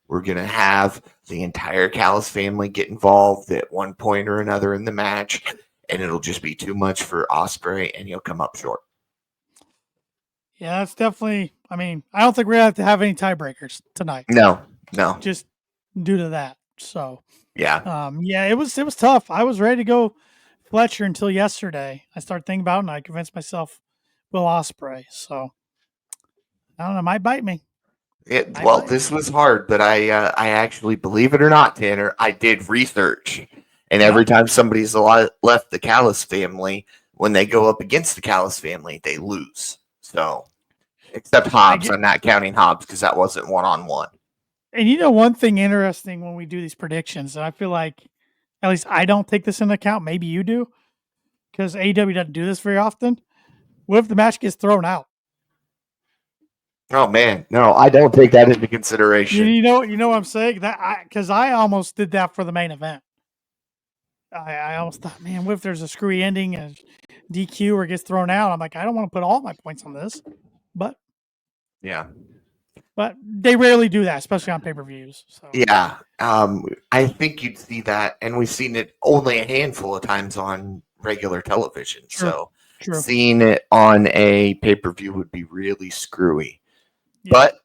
We're going to have the entire Callis family get involved at one point or another in the match, and it'll just be too much for Ospreay, and he'll come up short. Yeah, that's definitely. I mean, I don't think we're going to have any tiebreakers tonight. No. Just due to that. So yeah. It was tough. I was ready to go Fletcher until yesterday. I started thinking about it, and I convinced myself Will Ospreay. So I don't know, it might bite me. This was hard, but I actually, believe it or not, Tanner, I did research. And every time somebody's left the Callis family, when they go up against the Callis family, they lose. So, except Hobbs. I'm not counting Hobbs because that wasn't 1-on-1. And one thing interesting when we do these predictions, and I feel like at least I don't take this into account. Maybe you do, because AEW doesn't do this very often. What if the match gets thrown out? Oh man, no, I don't take that into You, consideration. you know what I'm saying? Because I almost did that for the main event. I almost thought, man, what if there's a screwy ending and DQ or gets thrown out? I'm like, I don't want to put all my points on this, but Yeah. they rarely do that, especially on pay-per-views. So Yeah. I think you'd see that, and we've seen it only a handful of times on regular television. true, So true. seeing it on a pay-per-view would be really screwy. Yeah. But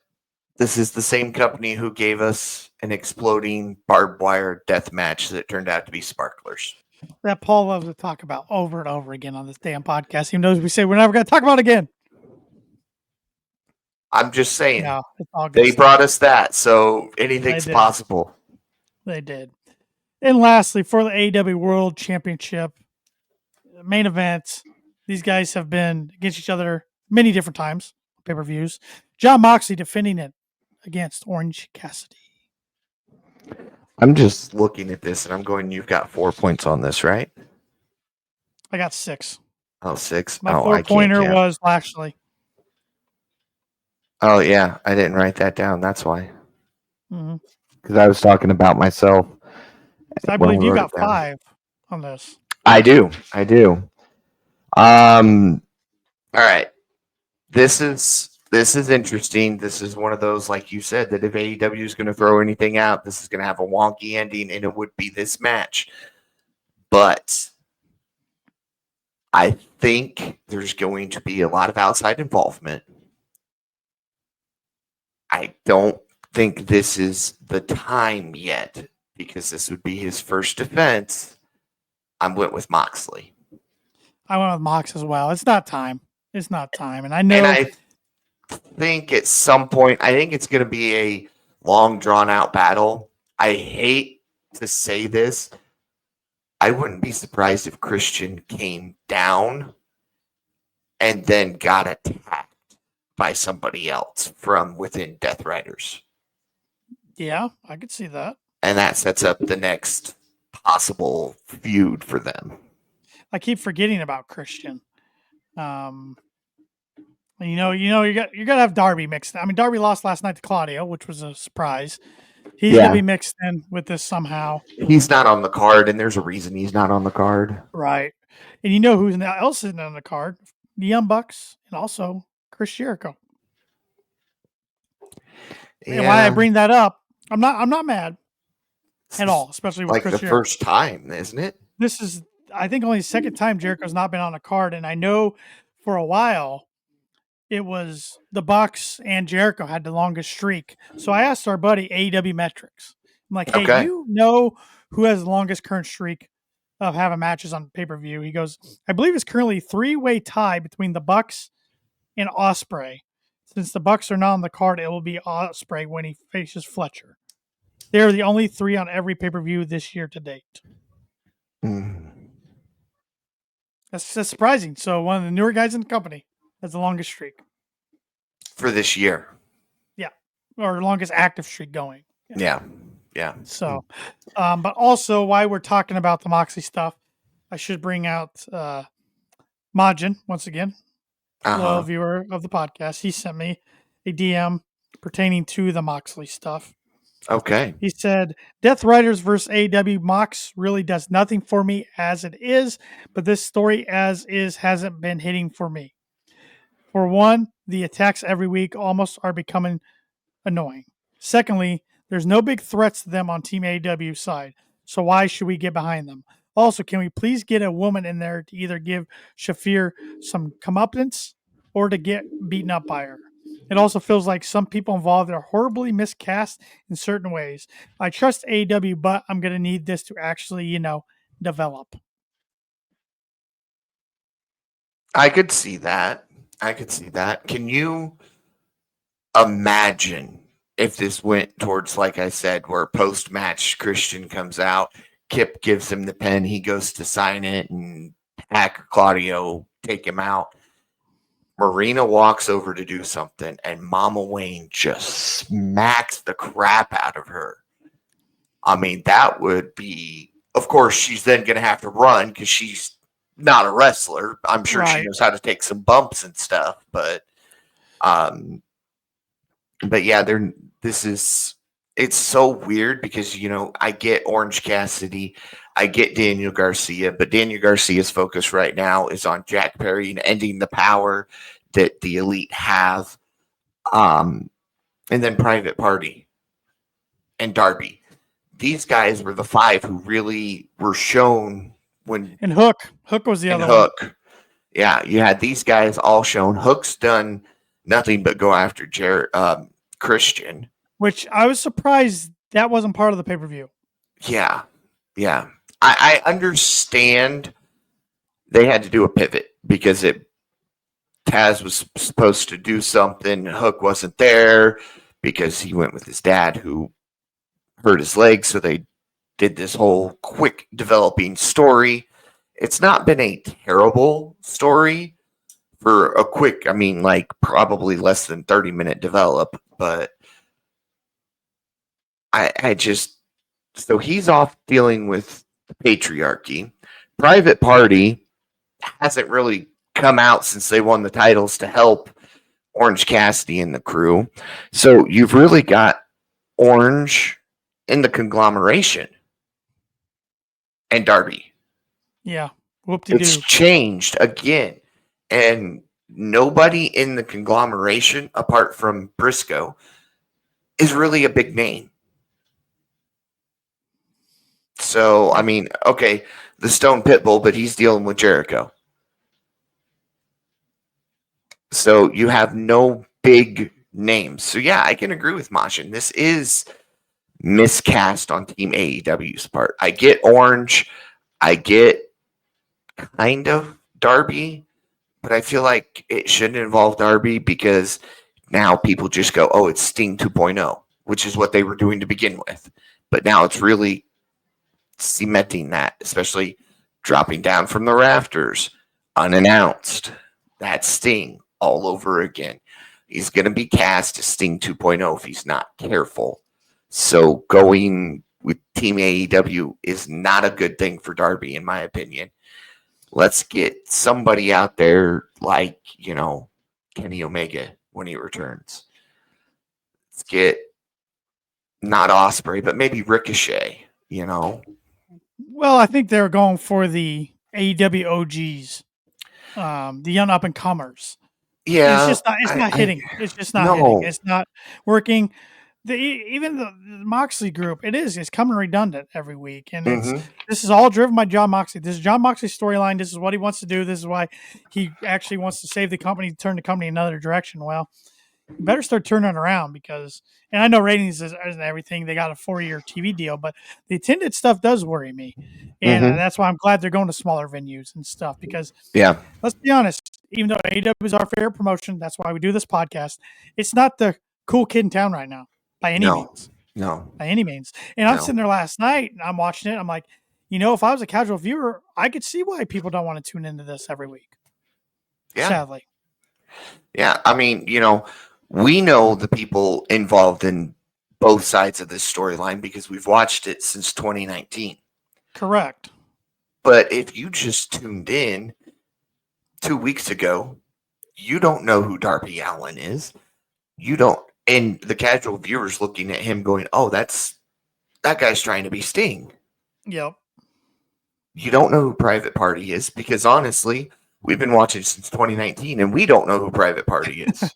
this is the same company who gave us an exploding barbed wire death match that turned out to be sparklers. That Paul loves to talk about over and over again on this damn podcast. He knows we say we're never going to talk about it again. I'm just saying, No, it's all good they stuff. brought us that, so anything's They did. possible. They did. And lastly, for the AEW World Championship main event, these guys have been against each other many different times, pay-per-views. John Moxley defending it against Orange Cassidy. I'm just looking at this and I'm going, you've got 4 points on this, right? I got 6. Oh, 6. My I can't four-pointer count. was Lashley. Oh, yeah. I didn't write that down. That's why. Mhm. Because I was talking about myself. So I when believe we you wrote got it down. 5 on this. I do. All right. This is interesting. This is one of those, like you said, that if AEW is going to throw anything out, this is going to have a wonky ending, and it would be this match. But I think there's going to be a lot of outside involvement. I don't think this is the time yet because this would be his first defense. I went with Moxley. I went with Mox as well. It's not time. It's not time. And I know. And I think at some point, I think it's going to be a long, drawn out battle. I hate to say this. I wouldn't be surprised if Christian came down and then got attacked by somebody else from within Death Riders. Yeah, I could see that. And that sets up the next possible feud for them. I keep forgetting about Christian. You got to have Darby mixed. I mean, Darby lost last night to Claudio, which was a surprise. He's gonna be mixed in with this somehow. He's not on the card, and there's a reason he's not on the card. Right. And you know who's now else isn't on the card? The Young Bucks and also Chris Jericho. Yeah. And why I bring that up, I'm not mad at all, especially with like Chris the Jericho. first time, isn't it? This is, I think, only the second time Jericho's not been on a card, and I know for a while it was the Bucks and Jericho had the longest streak. So I asked our buddy AEW Metrics. I'm like, hey, do you know who has the longest current streak of having matches on pay-per-view? He goes, I believe it's currently a 3-way tie between the Bucks and Ospreay. Since the Bucks are not on the card, it will be Ospreay when he faces Fletcher. They're the only 3 on every pay-per-view this year to date. That's surprising. So one of the newer guys in the company has the longest streak. For this year. Yeah. Or longest active streak going. Yeah. So, but also while we're talking about the Moxley stuff, I should bring out Majin once again, loyal viewer of the podcast. He sent me a DM pertaining to the Moxley stuff. Okay. He said, Death Riders versus AEW Mox really does nothing for me as it is, but this story as is hasn't been hitting for me. For one, the attacks every week almost are becoming annoying. Secondly, there's no big threats to them on Team AEW side, so why should we get behind them? Also, can we please get a woman in there to either give Shafir some comeuppance or to get beaten up by her? It also feels like some people involved are horribly miscast in certain ways. I trust AEW, but I'm going to need this to actually, develop. I could see that. Can you imagine if this went towards, like I said, where post-match Christian comes out, Kip gives him the pen, he goes to sign it, and Pack or Claudio take him out. Marina walks over to do something, and Mama Wayne just smacks the crap out of her. I mean, that would be, of course, she's then going to have to run because she's not a wrestler. I'm sure she Right. knows how to take some bumps and stuff, um, but yeah, it's so weird because I get Orange Cassidy, I get Daniel Garcia, but Daniel Garcia's focus right now is on Jack Perry and ending the power that the Elite have, and then Private Party and Darby. These guys were the five who really were shown when And Hook was the in other one. Hook. Yeah, you had these guys all shown. Hook's done nothing but go after Christian. Which I was surprised that wasn't part of the pay-per-view. Yeah, yeah. I understand they had to do a pivot because Taz was supposed to do something. Hook wasn't there because he went with his dad who hurt his leg. So they did this whole quick developing story. It's not been a terrible story for a quick, I mean, like probably less than 30-minute develop, but I just, so he's off dealing with the patriarchy. Private Party hasn't really come out since they won the titles to help Orange Cassidy and the crew. So you've really got Orange in the conglomeration and Darby. Yeah. Whoop-de-doo. It's changed again. And nobody in the conglomeration, apart from Briscoe, is really a big name. So, I mean, okay, the Stone Pitbull, but he's dealing with Jericho. So you have no big names. So yeah, I can agree with Mashin. This is miscast on Team AEW's part. I get Orange. I get kind of Darby, but I feel like it shouldn't involve Darby because now people just go, oh, it's Sting 2.0, which is what they were doing to begin with. But now it's really cementing that, especially dropping down from the rafters, unannounced. That's Sting all over again. He's going to be cast as Sting 2.0 if he's not careful. So going with Team AEW is not a good thing for Darby, in my opinion. Let's get somebody out there like, Kenny Omega when he returns. Let's get not Osprey, but maybe Ricochet, Well, I think they're going for the AEW OGs, the young up and comers. Yeah. It's just not. It's not hitting. It's just not hitting. It's not working. Even the Moxley group, it's coming redundant every week, and this is all driven by John Moxley. This is John Moxley's storyline. This is what he wants to do. This is why he actually wants to save the company, turn the company in another direction. Well, you better start turning it around because, and I know ratings isn't everything. They got a 4-year TV deal, but the attended stuff does worry me, and that's why I'm glad they're going to smaller venues and stuff. Because let's be honest, even though AEW is our favorite promotion, that's why we do this podcast. It's not the cool kid in town right now. By any means. No. By any means. And I'm sitting there last night and I'm watching it. I'm like, if I was a casual viewer, I could see why people don't want to tune into this every week. Yeah. Sadly. Yeah. I mean, we know the people involved in both sides of this storyline because we've watched it since 2019. Correct. But if you just tuned in 2 weeks ago, you don't know who Darby Allin is. You don't. And the casual viewers looking at him going, oh, that guy's trying to be Sting. Yep. You don't know who Private Party is because honestly, we've been watching since 2019 and we don't know who Private Party is.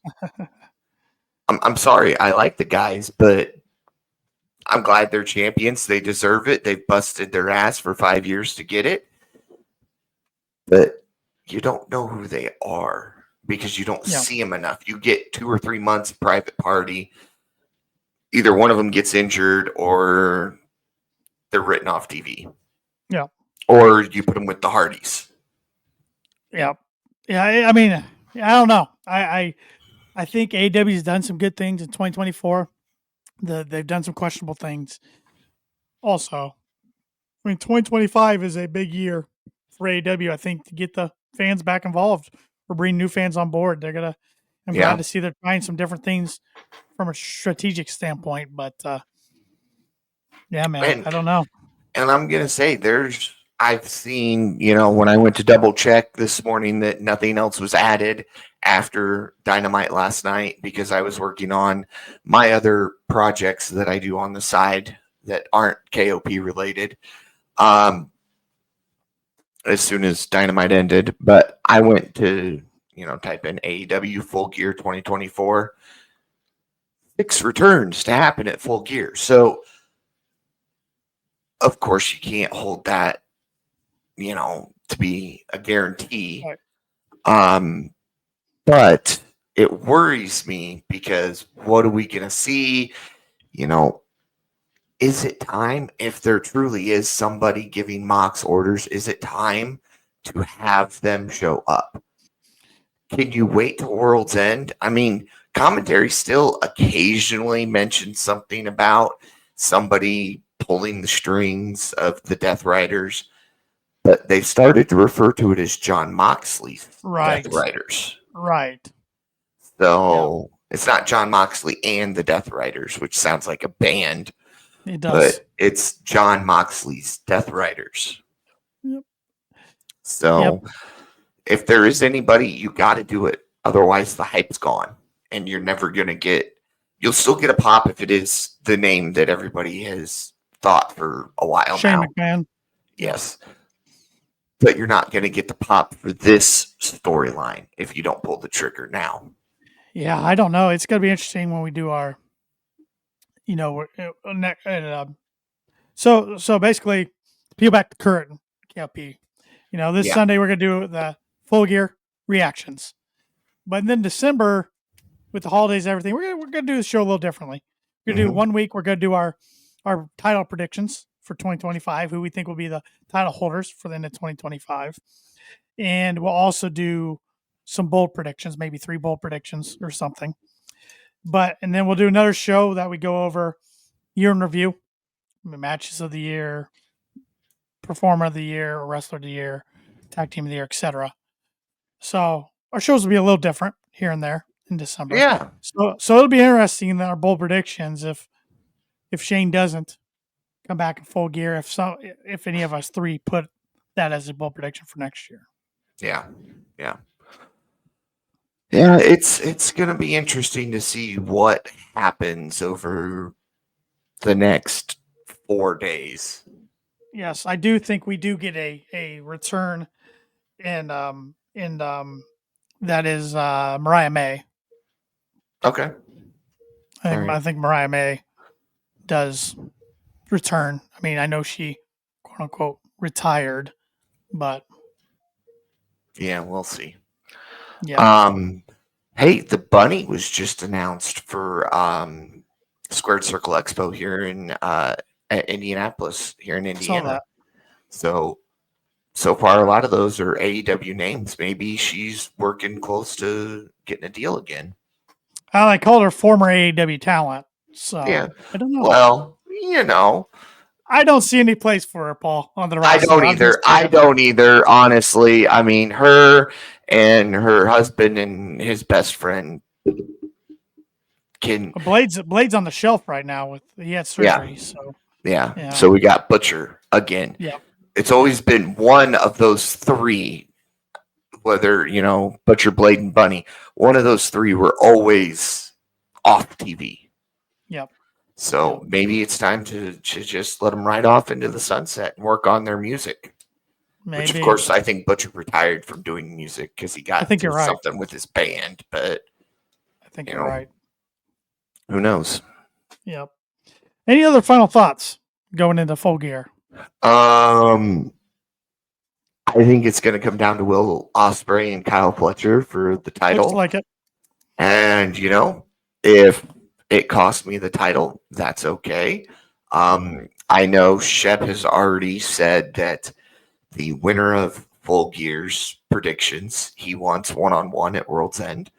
I'm sorry. I like the guys, but I'm glad they're champions. They deserve it. They've busted their ass for 5 years to get it. But you don't know who they are because you don't see them enough. You get 2 or 3 months of Private Party. Either one of them gets injured or they're written off TV. Yeah. Or you put them with the Hardys. Yeah. Yeah. I mean, I don't know. I think AEW's done some good things in 2024. They've done some questionable things. Also, 2025 is a big year for AEW, I think, to get the fans back involved bringing new fans on board. I'm Yeah. glad to see they're trying some different things from a strategic standpoint. But yeah, man, And I don't know. And I'm going to say I've seen, when I went to double check this morning that nothing else was added after Dynamite last night because I was working on my other projects that I do on the side that aren't KOP related. As soon as Dynamite ended, but I went to, type in AEW Full Gear 2024, 6 returns to happen at Full Gear. So, of course, you can't hold that to be a guarantee. Right. But it worries me because what are we going to see? Is it time, if there truly is somebody giving Mox orders, is it time to have them show up? Can you wait till World's End? I mean, commentary still occasionally mentions something about somebody pulling the strings of the Death Riders, but they've started to refer to it as John Moxley's Right. Death Riders. Right. So it's not John Moxley and the Death Riders, which sounds like a band. It does. But it's John Moxley's Death Riders. Yep. So if there is anybody, you got to do it. Otherwise, the hype's gone. And you're never going to you'll still get a pop if it is the name that everybody has thought for a while Shane now. McMahon. Yes. But you're not going to get the pop for this storyline if you don't pull the trigger now. Yeah, I don't know. It's going to be interesting when we do our, so basically, peel back the curtain, KLP. This Sunday we're going to do the Full Gear reactions. But then December, with the holidays and everything, we're going to do the show a little differently. We're going to do 1 week, we're going to do our title predictions for 2025, who we think will be the title holders for the end of 2025. And we'll also do some bold predictions, maybe 3 bold predictions or something. And then we'll do another show that we go over year in review, matches of the year, performer of the year, wrestler of the year, tag team of the year, etc. So our shows will be a little different here and there in December. Yeah. So it'll be interesting in our bold predictions if Shane doesn't come back in Full Gear, if any of us 3 put that as a bold prediction for next year. Yeah. Yeah. Yeah, it's going to be interesting to see what happens over the next 4 days. Yes, I do think we do get a return, and that is Mariah May. Okay. I think Mariah May does return. I mean, I know she quote unquote retired, but yeah, we'll see. Yeah. Hey, the bunny was just announced for Squared Circle Expo here in at Indianapolis, here in Indiana. So far, a lot of those are AEW names. Maybe she's working close to getting a deal again. I called her former AEW talent. So yeah, I don't know. Well, I don't see any place for her, Paul, on the roster. I don't either. Honestly, I mean, her and her husband and his best friend can. Blade's on the shelf right now. He had surgery. Yeah. So we got Butcher again. Yeah. It's always been one of those 3, whether Butcher, Blade, and Bunny. One of those 3 were always off TV. Yep. So maybe it's time to just let them ride off into the sunset and work on their music. Maybe. Which, of course, I think Butcher retired from doing music because he got something with his band. But I think you're right. Who knows? Yep. Any other final thoughts going into Full Gear? I think it's going to come down to Will Ospreay and Kyle Fletcher for the title. Looks like it. And if it cost me the title, that's okay. I know Shep has already said that the winner of Full Gear's predictions, he wants 1-on-1 at World's End.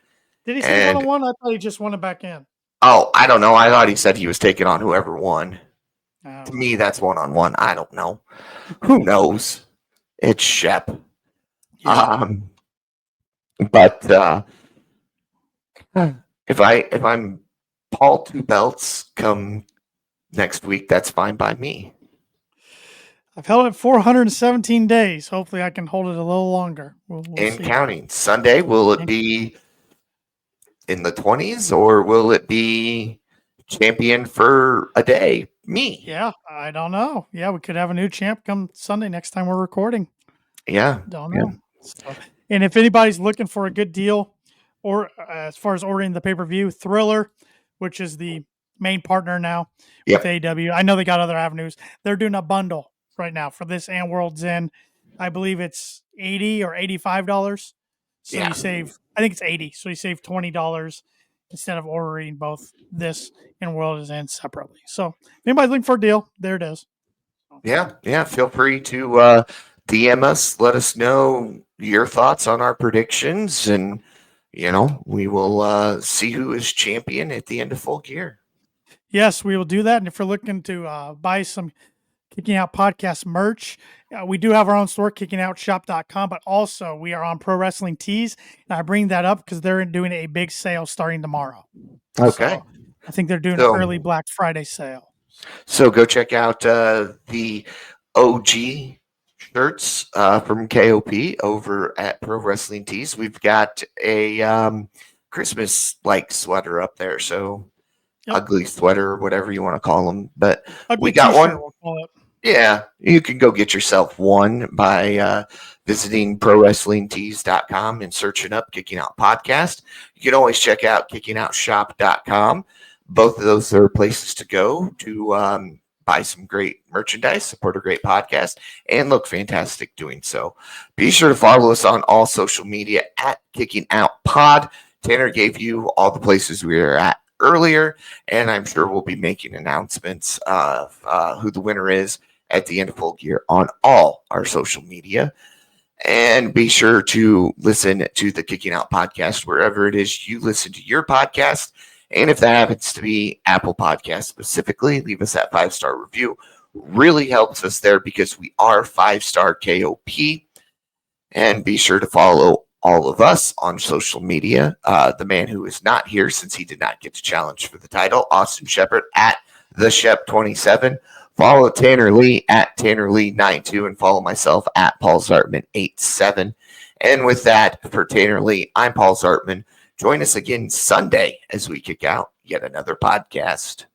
Did he say 1-on-1? I thought he just won it back in. Oh, I don't know. I thought he said he was taking on whoever won. To me, that's 1-on-1. I don't know. Who knows? It's Shep. Yeah. But if I'm Paul Two Belts come next week, that's fine by me. I've held it 417 days. Hopefully, I can hold it a little longer. We'll And see. counting. Sunday, will it be in the 20s or will it be champion for a day? Me. Yeah, I don't know. Yeah, we could have a new champ come Sunday next time we're recording. Yeah. Don't Yeah. know. So, and if anybody's looking for a good deal, or as far as ordering the pay-per-view, Thriller, which is the main partner now with Yep. AEW, I know they got other avenues. They're doing a bundle right now for this and World's End. I believe it's $80 or $85. So Yeah. you save, I think it's 80. So you save $20 instead of ordering both this and World's End separately. So if anybody's looking for a deal, there it is. Yeah. Yeah. Feel free to DM us. Let us know your thoughts on our predictions. And, we will see who is champion at the end of Full Gear. Yes, we will do that. And if you're looking to buy some Kicking Out Podcast merch, we do have our own store, kickingoutshop.com, but also we are on Pro Wrestling Tees. And I bring that up because they're doing a big sale starting tomorrow. Okay. So I think they're doing So- an early Black Friday sale. So go check out the OG shirts from KOP over at Pro Wrestling Tees. We've got a Christmas like sweater up there, so Yep. ugly sweater, whatever you want to call them. But Ugly we got t-shirt, one. we'll call it. Yeah, you can go get yourself one by visiting ProWrestlingTees.com and searching up Kicking Out Podcast. You can always check out KickingOutShop.com. Both of those are places to go to buy some great merchandise, support a great podcast, and look fantastic doing so. Be sure to follow us on all social media at Kicking Out Pod. Tanner gave you all the places we are at earlier, and I'm sure we'll be making announcements of who the winner is at the end of Full Gear on all our social media. And be sure to listen to the Kicking Out podcast wherever it is you listen to your podcast. And if that happens to be Apple Podcasts specifically, leave us that 5-star review. Really helps us there because we are 5-star KOP. And be sure to follow all of us on social media. The man who is not here since he did not get to challenge for the title, Austin Shepard at the Shep27. Follow Tanner Lee at Tanner Lee 92 and follow myself at Paul Zartman 87. And with that, for Tanner Lee, I'm Paul Zartman. Join us again Sunday as we kick out yet another podcast.